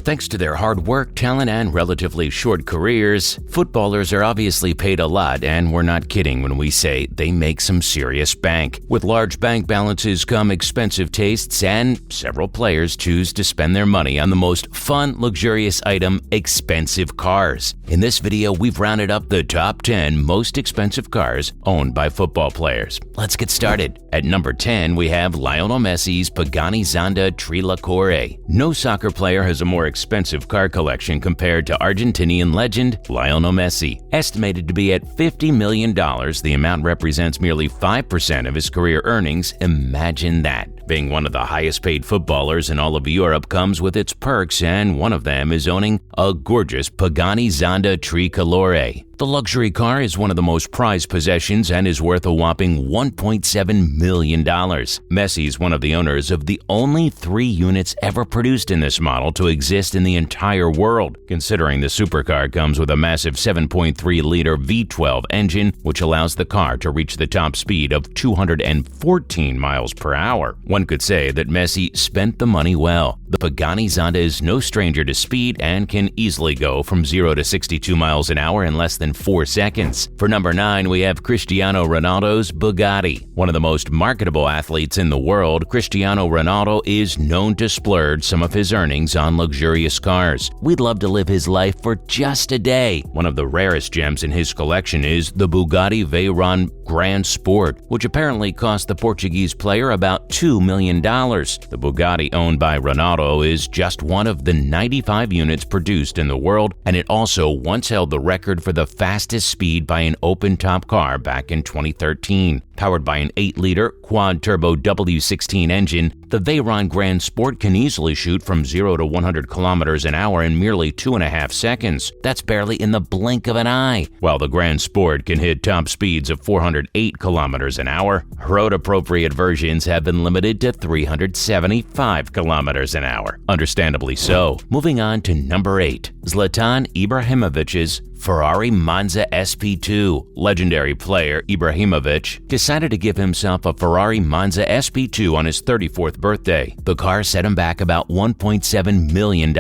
Thanks to their hard work, talent, and relatively short careers, footballers are obviously paid a lot, and we're not kidding when we say they make some serious bank. With large bank balances come expensive tastes, and several players choose to spend their money on the most fun, luxurious item, expensive cars. In this video, we've rounded up the top 10 most expensive cars owned by football players. Let's get started. At number 10, we have Lionel Messi's Pagani Zonda Tricolore. No soccer player has a more expensive car collection compared to Argentinian legend Lionel Messi. Estimated to be at $50 million, the amount represents merely 5% of his career earnings. Imagine that. Being one of the highest paid footballers in all of Europe comes with its perks, and one of them is owning a gorgeous Pagani Zonda Tricolore. The luxury car is one of the most prized possessions and is worth a whopping $1.7 million. Messi is one of the owners of the only 3 units ever produced in this model to exist in the entire world, considering the supercar comes with a massive 7.3-liter V12 engine, which allows the car to reach the top speed of 214 miles per hour. One could say that Messi spent the money well. The Pagani Zonda is no stranger to speed and can easily go from 0 to 62 miles an hour in less than 4 seconds. For number 9, we have Cristiano Ronaldo's Bugatti. One of the most marketable athletes in the world, Cristiano Ronaldo is known to splurge some of his earnings on luxurious cars. We'd love to live his life for just a day. One of the rarest gems in his collection is the Bugatti Veyron Grand Sport, which apparently cost the Portuguese player about $2 million. The Bugatti owned by Ronaldo is just one of the 95 units produced in the world, and it also once held the record for the fastest speed by an open-top car back in 2013. Powered by an 8-liter quad-turbo W16 engine, the Veyron Grand Sport can easily shoot from 0 to 100 kilometers an hour in merely 2.5 seconds. That's barely in the blink of an eye. While the Grand Sport can hit top speeds of 408 kilometers an hour, road-appropriate versions have been limited to 375 kilometers an hour. Understandably so. Moving on to number 8, Zlatan Ibrahimovic's Ferrari Monza SP2. Legendary player Ibrahimovic decided to give himself a Ferrari Monza SP2 on his 34th birthday. The car set him back about $1.7 million.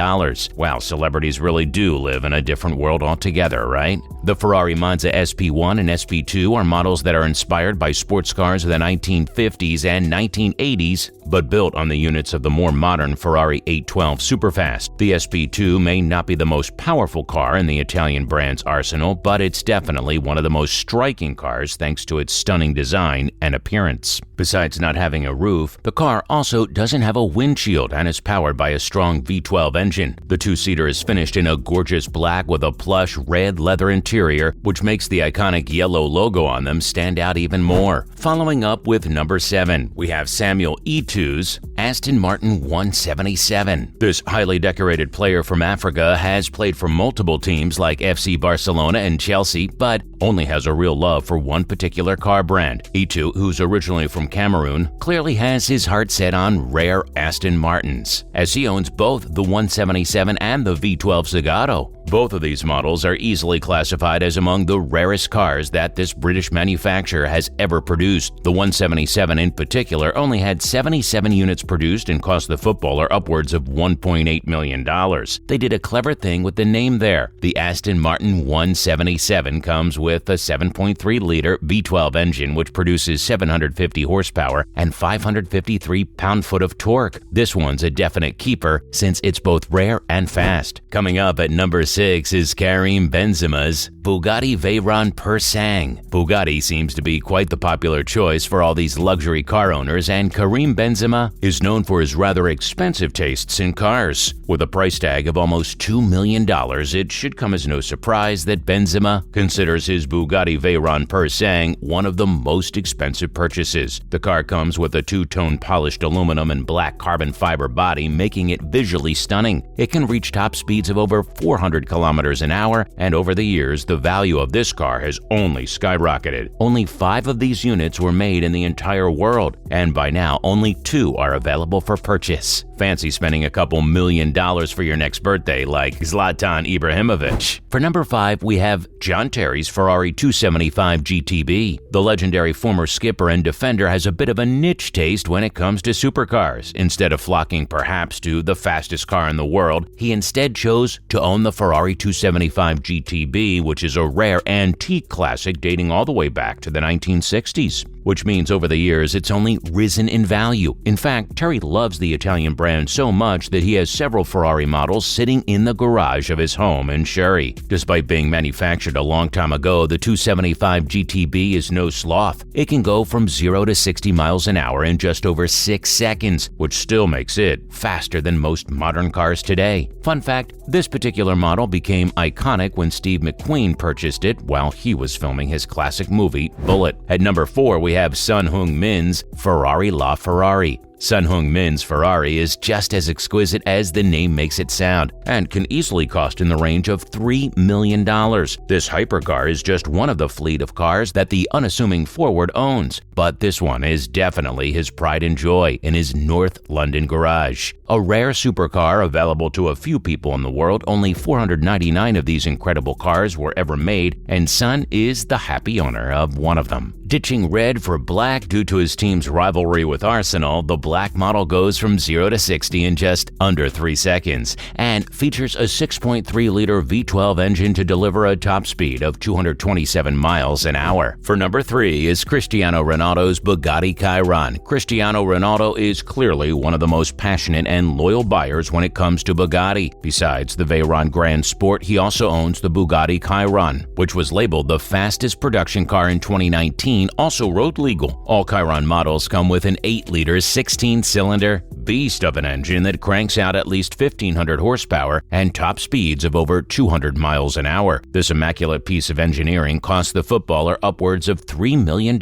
Wow, celebrities really do live in a different world altogether, right? The Ferrari Monza SP1 and SP2 are models that are inspired by sports cars of the 1950s and 1980s, but built on the units of the more modern Ferrari 812 Superfast. The SP2 may not be the most powerful car in the Italian brand's arsenal, but it's definitely one of the most striking cars thanks to its stunning design and appearance. Besides not having a roof, the car also doesn't have a windshield and is powered by a strong V12 engine. The 2-seater is finished in a gorgeous black with a plush red leather interior, which makes the iconic yellow logo on them stand out even more. Following up with number 7, we have Samuel Eto'o's Aston Martin 177. This highly decorated player from Africa has played for multiple teams like FC Barcelona and Chelsea, but only has a real love for one particular car brand. Eto'o, who's originally from Cameroon, clearly has his heart set on rare Aston Martins, as he owns both the 177 and the V12 Zagato. Both of these models are easily classified as among the rarest cars that this British manufacturer has ever produced. The 177 in particular only had 77 units produced and cost the footballer upwards of $1.8 million. They did a clever thing with the name there. The Aston Martin 177 comes with a 7.3-liter V12 engine which produces 750 horsepower and 553 pound-foot of torque. This one's a definite keeper since it's both rare and fast. Coming up at number 6 is Karim Benzema's Bugatti Veyron Persang. Bugatti seems to be quite the popular choice for all these luxury car owners, and Karim Benzema is known for his rather expensive tastes in cars. With a price tag of almost $2 million, it should come as no surprise that Benzema considers his Bugatti Veyron Persang one of the most expensive purchases. The car comes with a 2-tone polished aluminum and black carbon fiber body, making it visually stunning. It can reach top speeds of over 400 100 kilometers an hour, and over the years, the value of this car has only skyrocketed. Only 5 of these units were made in the entire world, and by now only 2 are available for purchase. Fancy spending a couple $1 million for your next birthday like Zlatan Ibrahimovic. For number 5, we have John Terry's Ferrari 275 GTB. The legendary former skipper and defender has a bit of a niche taste when it comes to supercars. Instead of flocking perhaps to the fastest car in the world, he instead chose to own the Ferrari 275 GTB, which is a rare antique classic dating all the way back to the 1960s. Which means over the years it's only risen in value. In fact, Terry loves the Italian brand so much that he has several Ferrari models sitting in the garage of his home in Sherry. Despite being manufactured a long time ago, the 275 GTB is no sloth. It can go from 0 to 60 miles an hour in just over 6 seconds, which still makes it faster than most modern cars today. Fun fact, this particular model became iconic when Steve McQueen purchased it while he was filming his classic movie, Bullitt. At number 4, we have Sun Heung-min's Ferrari LaFerrari. Sun Heung-min's Ferrari is just as exquisite as the name makes it sound and can easily cost in the range of $3 million. This hypercar is just one of the fleet of cars that the unassuming Forward owns, but this one is definitely his pride and joy in his North London garage. A rare supercar available to a few people in the world, only 499 of these incredible cars were ever made, and Sun is the happy owner of one of them. Ditching red for black due to his team's rivalry with Arsenal, the black model goes from 0 to 60 in just under 3 seconds and features a 6.3-liter V12 engine to deliver a top speed of 227 miles an hour. For number 3 is Cristiano Ronaldo's Bugatti Chiron. Cristiano Ronaldo is clearly one of the most passionate and loyal buyers when it comes to Bugatti. Besides the Veyron Grand Sport, he also owns the Bugatti Chiron, which was labeled the fastest production car in 2019, also road legal. All Chiron models come with an 8-liter 16-cylinder beast of an engine that cranks out at least 1,500 horsepower and top speeds of over 200 miles an hour. This immaculate piece of engineering cost the footballer upwards of $3 million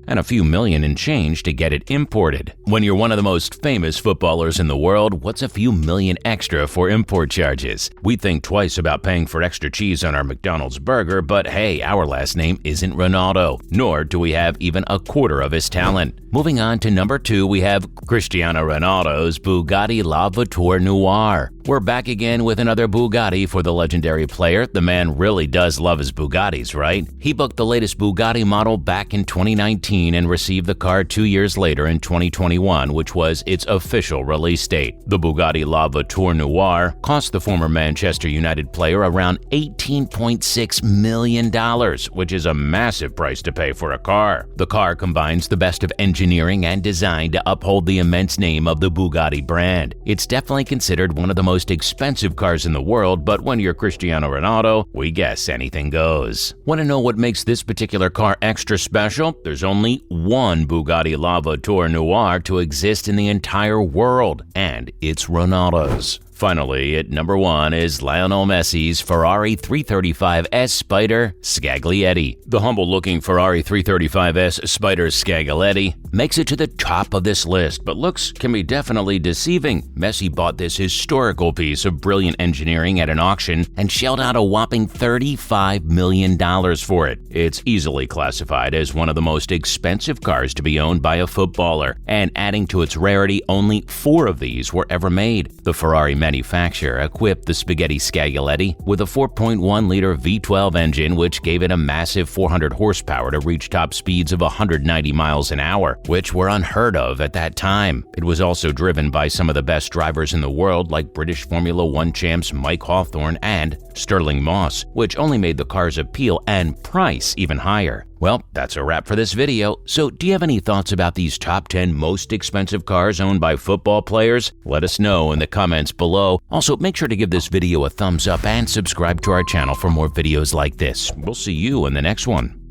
and a few million in change to get it imported. When you're one of the most famous footballers in the world, what's a few million extra for import charges? We think twice about paying for extra cheese on our McDonald's burger, but hey, our last name isn't Ronaldo, nor do we have even a quarter of his talent. Moving on to number 2, we have Cristiano Ronaldo's Bugatti La Voiture Noire. We're back again with another Bugatti for the legendary player. The man really does love his Bugattis, right? He booked the latest Bugatti model back in 2019 and received the car 2 years later in 2021, which was its official release date. The Bugatti La Voiture Noire cost the former Manchester United player around $18.6 million, which is a massive price to pay for a car. The car combines the best of engineering and design to uphold the immense name of the Bugatti brand. It's definitely considered one of the most expensive cars in the world, but when you're Cristiano Ronaldo, we guess anything goes. Want to know what makes this particular car extra special? There's only one Bugatti La Voiture Noire to exist in the entire world, and it's Ronaldo's. Finally, at number 1 is Lionel Messi's Ferrari 335S Spider Scaglietti. The humble-looking Ferrari 335S Spider Scaglietti makes it to the top of this list, but looks can be definitely deceiving. Messi bought this historical piece of brilliant engineering at an auction and shelled out a whopping $35 million for it. It's easily classified as one of the most expensive cars to be owned by a footballer, and adding to its rarity, only 4 of these were ever made. The Ferrari manufacturer equipped the Spaghetti Scaglietti with a 4.1-liter V12 engine, which gave it a massive 400 horsepower to reach top speeds of 190 miles an hour, which were unheard of at that time. It was also driven by some of the best drivers in the world, like British Formula 1 champs Mike Hawthorne and Stirling Moss, which only made the car's appeal and price even higher. Well, that's a wrap for this video. So do you have any thoughts about these top 10 most expensive cars owned by football players? Let us know in the comments below. Also, make sure to give this video a thumbs up and subscribe to our channel for more videos like this. We'll see you in the next one.